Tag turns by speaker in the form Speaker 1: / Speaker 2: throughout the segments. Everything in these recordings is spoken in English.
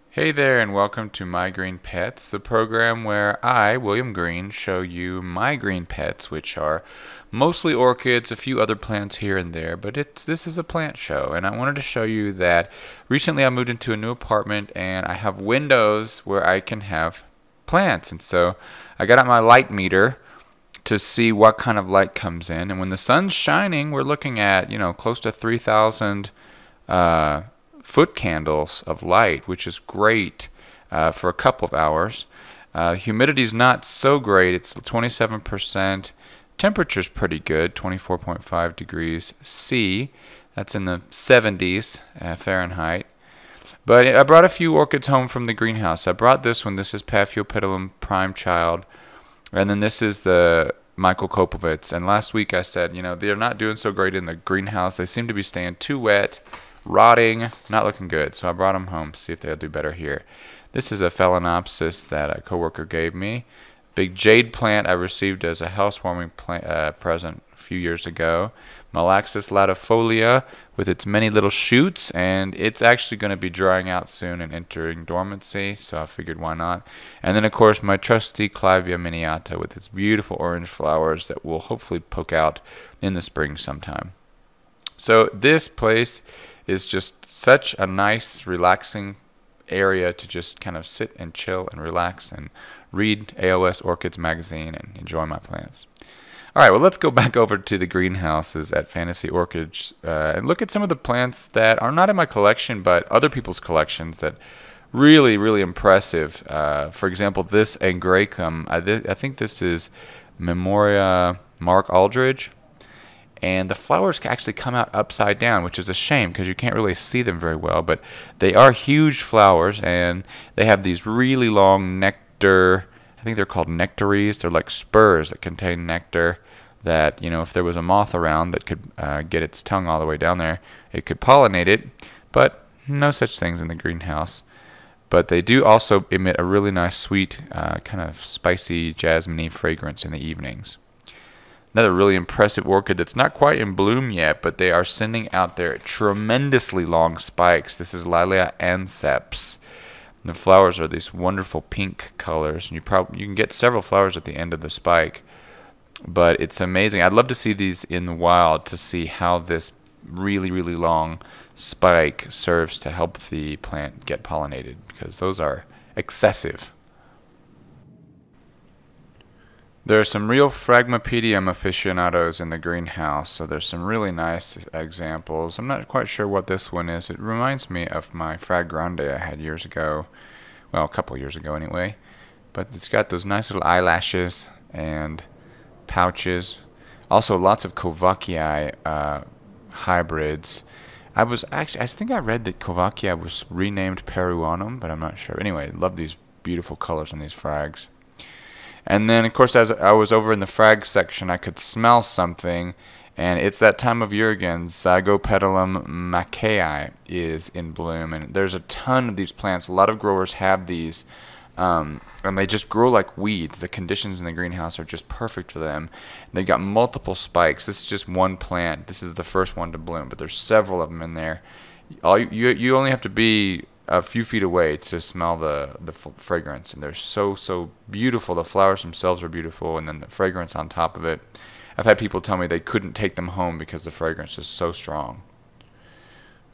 Speaker 1: Hey there, and welcome to My Green Pets, the program where I, William Green, show you my green pets, which are mostly orchids, a few other plants here and there, but this is a plant show, and I wanted to show you that recently I moved into a new apartment, and I have windows where I can have plants, and so I got out my light meter to see what kind of light comes in, and when the sun's shining, we're looking at, close to 3,000 foot candles of light, which is great for a couple of hours. Humidity's not so great. It's 27%. Temperature's pretty good, 24.5 degrees C. That's in the 70s Fahrenheit. But I brought a few orchids home from the greenhouse. I brought this one. This is Paphiopedilum prime child. And then this is the Michael Kopovitz. And last week I said, they're not doing so great in the greenhouse. They seem to be staying too wet, rotting, not looking good. So I brought them home to see if they'll do better here. This is a Phalaenopsis that a coworker gave me. Big jade plant I received as a housewarming present a few years ago. Malaxis latifolia with its many little shoots, and it's actually going to be drying out soon and entering dormancy, so I figured why not. And then of course my trusty Clivia miniata with its beautiful orange flowers that will hopefully poke out in the spring sometime. So this place is just such a nice, relaxing area to just kind of sit and chill and relax and read AOS Orchids magazine and enjoy my plants. All right, well, let's go back over to the greenhouses at Fantasy Orchids and look at some of the plants that are not in my collection, but other people's collections that really, really impressive. For example, this Angraecum, I think this is Memoria Mark Aldridge. And the flowers actually come out upside down, which is a shame because you can't really see them very well. But they are huge flowers, and they have these really long nectar. I think they're called nectaries. They're like spurs that contain nectar that, if there was a moth around that could get its tongue all the way down there, it could pollinate it. But no such things in the greenhouse. But they do also emit a really nice, sweet, kind of spicy, jasmine-y fragrance in the evenings. Another really impressive orchid that's not quite in bloom yet, but they are sending out their tremendously long spikes. This is Lilia anceps. The flowers are these wonderful pink colors, and you can get several flowers at the end of the spike. But it's amazing. I'd love to see these in the wild to see how this really, really long spike serves to help the plant get pollinated, because those are excessive. There are some real Fragmipedium aficionados in the greenhouse, so there's some really nice examples. I'm not quite sure what this one is. It reminds me of my Frag Grande I had years ago. Well, a couple years ago anyway. But it's got those nice little eyelashes and pouches. Also lots of Kovacii hybrids. I think I read that Kovacii was renamed Peruanum, but I'm not sure. Anyway, love these beautiful colors on these frags. And then, of course, as I was over in the frag section, I could smell something, and it's that time of year again. Zygopetalum mackay is in bloom, and there's a ton of these plants. A lot of growers have these, and they just grow like weeds. The conditions in the greenhouse are just perfect for them. They've got multiple spikes. This is just one plant. This is the first one to bloom, but there's several of them in there. You only have to be a few feet away to smell the fragrance, and they're so beautiful. The flowers themselves are beautiful, and then the fragrance on top of it. I've had people tell me they couldn't take them home because the fragrance is so strong.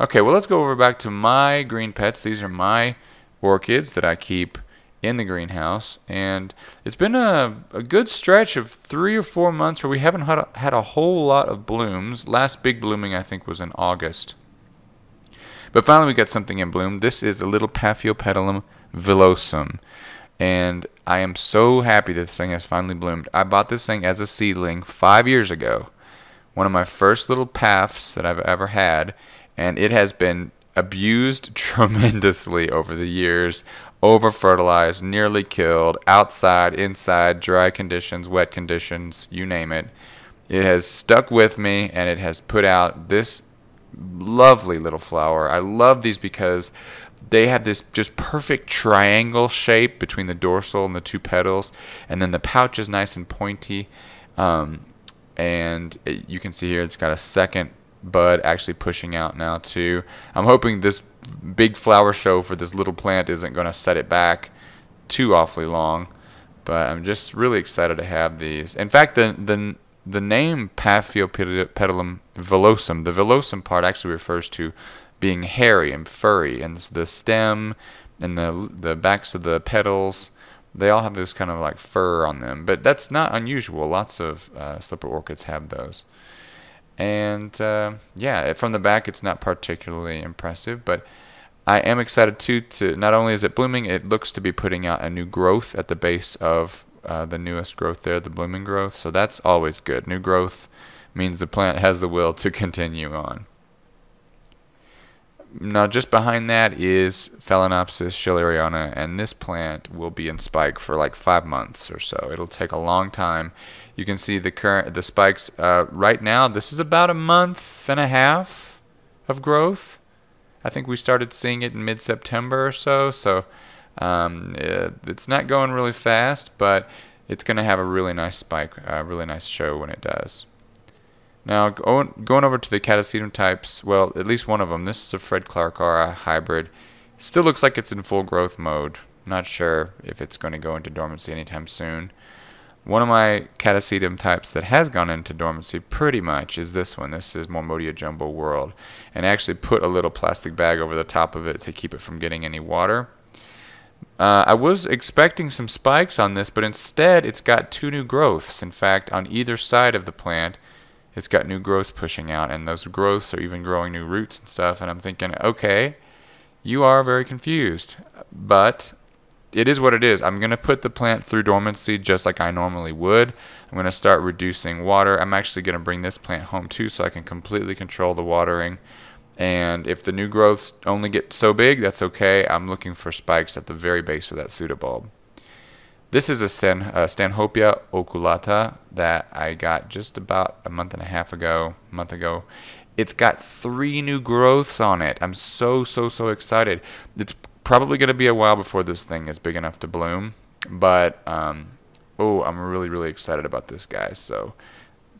Speaker 1: Okay, well, let's go over back to my green pets. These are my orchids that I keep in the greenhouse, and it's been a good stretch of 3 or 4 months where we haven't had a whole lot of blooms. Last big blooming I think was in August. But finally we got something in bloom. This is a little Paphiopedilum villosum. And I am so happy this thing has finally bloomed. I bought this thing as a seedling 5 years ago. One of my first little paphs that I've ever had. And it has been abused tremendously over the years. Over-fertilized, nearly killed, outside, inside, dry conditions, wet conditions, you name it. It has stuck with me, and it has put out this lovely little flower. I love these because they have this just perfect triangle shape between the dorsal and the two petals, and then the pouch is nice and pointy, and you can see here it's got a second bud actually pushing out now too. I'm hoping this big flower show for this little plant isn't going to set it back too awfully long, but I'm just really excited to have these. In fact, the name Paphiopedilum villosum, the villosum part actually refers to being hairy and furry, and the stem and the backs of the petals, they all have this kind of like fur on them, but that's not unusual. Lots of slipper orchids have those. And yeah, from the back it's not particularly impressive, but I am excited too to, not only is it blooming, it looks to be putting out a new growth at the base of the newest growth there, the blooming growth, so that's always good. New growth means the plant has the will to continue on. Now just behind that is Phalaenopsis schilleriana, and this plant will be in spike for like 5 months or so. It'll take a long time. You can see the spikes right now. This is about a month and a half of growth. I think we started seeing it in mid-September or so. So it's not going really fast, but it's going to have a really nice spike, a really nice show when it does. Now, going over to the Cata types, well, at least one of them, this is a Fred Clarkara hybrid. Still looks like it's in full growth mode. Not sure if it's going to go into dormancy anytime soon. One of my Cata types that has gone into dormancy pretty much is this one. This is Mormodia Jumbo World. And I actually put a little plastic bag over the top of it to keep it from getting any water. I was expecting some spikes on this, but instead it's got 2 new growths. In fact, on either side of the plant, it's got new growths pushing out, and those growths are even growing new roots and stuff, and I'm thinking, okay, you are very confused, but it is what it is. I'm going to put the plant through dormancy just like I normally would. I'm going to start reducing water. I'm actually going to bring this plant home too so I can completely control the watering, and if the new growths only get so big, that's okay. I'm looking for spikes at the very base of that pseudobulb. This is a Stanhope oculata that I got just about a month ago. It's got 3 new growths on it. I'm so excited. It's probably going to be a while before this thing is big enough to bloom, but oh, I'm really excited about this guy. So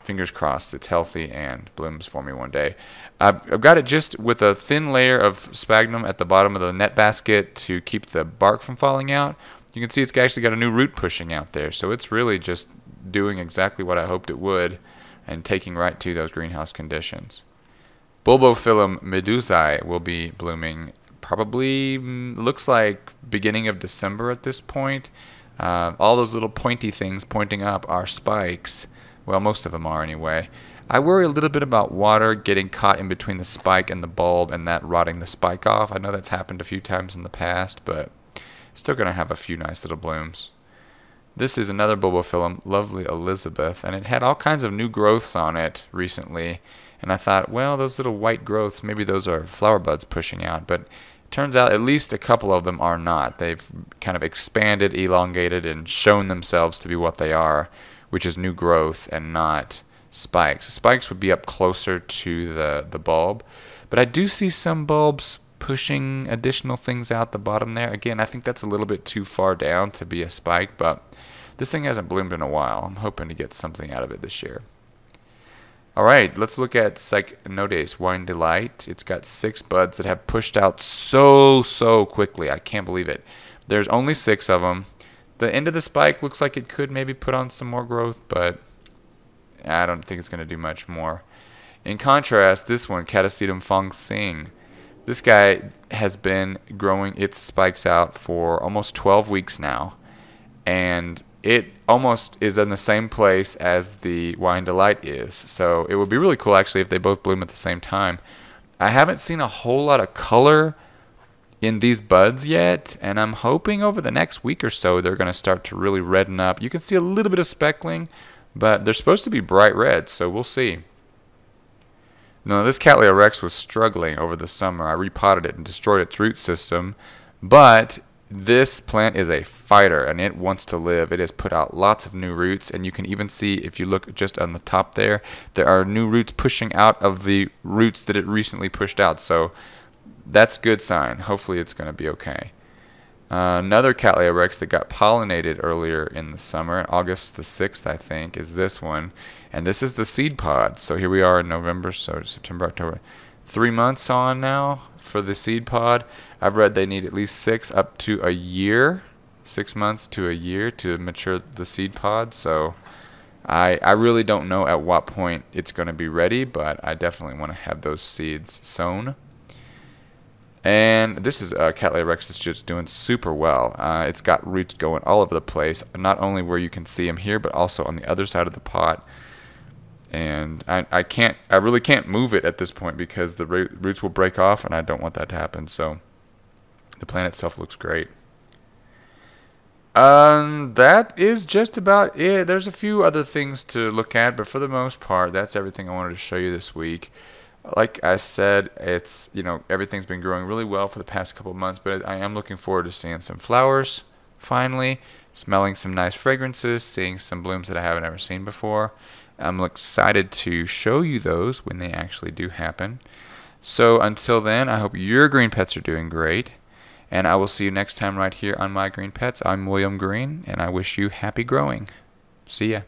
Speaker 1: fingers crossed it's healthy and blooms for me one day. I've got it just with a thin layer of sphagnum at the bottom of the net basket to keep the bark from falling out. You can see it's actually got a new root pushing out there, so it's really just doing exactly what I hoped it would and taking right to those greenhouse conditions. Filum medusae will be blooming probably, looks like beginning of December at this point. All those little pointy things pointing up are spikes. Well, most of them are anyway. I worry a little bit about water getting caught in between the spike and the bulb and that rotting the spike off. I know that's happened a few times in the past, but still going to have a few nice little blooms. This is another Filum, lovely Elizabeth, and it had all kinds of new growths on it recently. And I thought, well, those little white growths, maybe those are flower buds pushing out. But it turns out at least a couple of them are not. They've kind of expanded, elongated, and shown themselves to be what they are, which is new growth and not spikes. Spikes would be up closer to the bulb. But I do see some bulbs pushing additional things out the bottom there. Again, I think that's a little bit too far down to be a spike, but this thing hasn't bloomed in a while. I'm hoping to get something out of it this year. Alright, let's look at Cycnodes Wine Delight. It's got 6 buds that have pushed out so quickly. I can't believe it. There's only 6 of them. The end of the spike looks like it could maybe put on some more growth, but I don't think it's going to do much more. In contrast, this one, Catasetum Fong Sing. This guy has been growing its spikes out for almost 12 weeks now, and it almost is in the same place as the Wine Delight is. So it would be really cool actually if they both bloom at the same time. I haven't seen a whole lot of color in these buds yet, and I'm hoping over the next week or so they're going to start to really redden up. You can see a little bit of speckling, but they're supposed to be bright red, so we'll see. Now, this Cattleya rex was struggling over the summer. I repotted it and destroyed its root system, but this plant is a fighter and it wants to live. It has put out lots of new roots, and you can even see, if you look just on the top there, there are new roots pushing out of the roots that it recently pushed out, so that's a good sign. Hopefully it's going to be okay. Another Cattleya rex that got pollinated earlier in the summer, August the 6th, I think, is this one. And this is the seed pod. So here we are in November, so September, October. 3 months on now for the seed pod. I've read they need at least 6 up to a year, 6 months to a year to mature the seed pod. So I really don't know at what point it's going to be ready, but I definitely want to have those seeds sown. And this is Cattleya rex that's just doing super well. It's got roots going all over the place, not only where you can see them here, but also on the other side of the pot. And I really can't move it at this point because the roots will break off, and I don't want that to happen. So the plant itself looks great. That is just about it. There's a few other things to look at, but for the most part, that's everything I wanted to show you this week. Like I said, it's, everything's been growing really well for the past couple of months, but I am looking forward to seeing some flowers finally, smelling some nice fragrances, seeing some blooms that I haven't ever seen before. I'm excited to show you those when they actually do happen. So until then, I hope your green pets are doing great, and I will see you next time right here on My Green Pets. I'm William Green, and I wish you happy growing. See ya.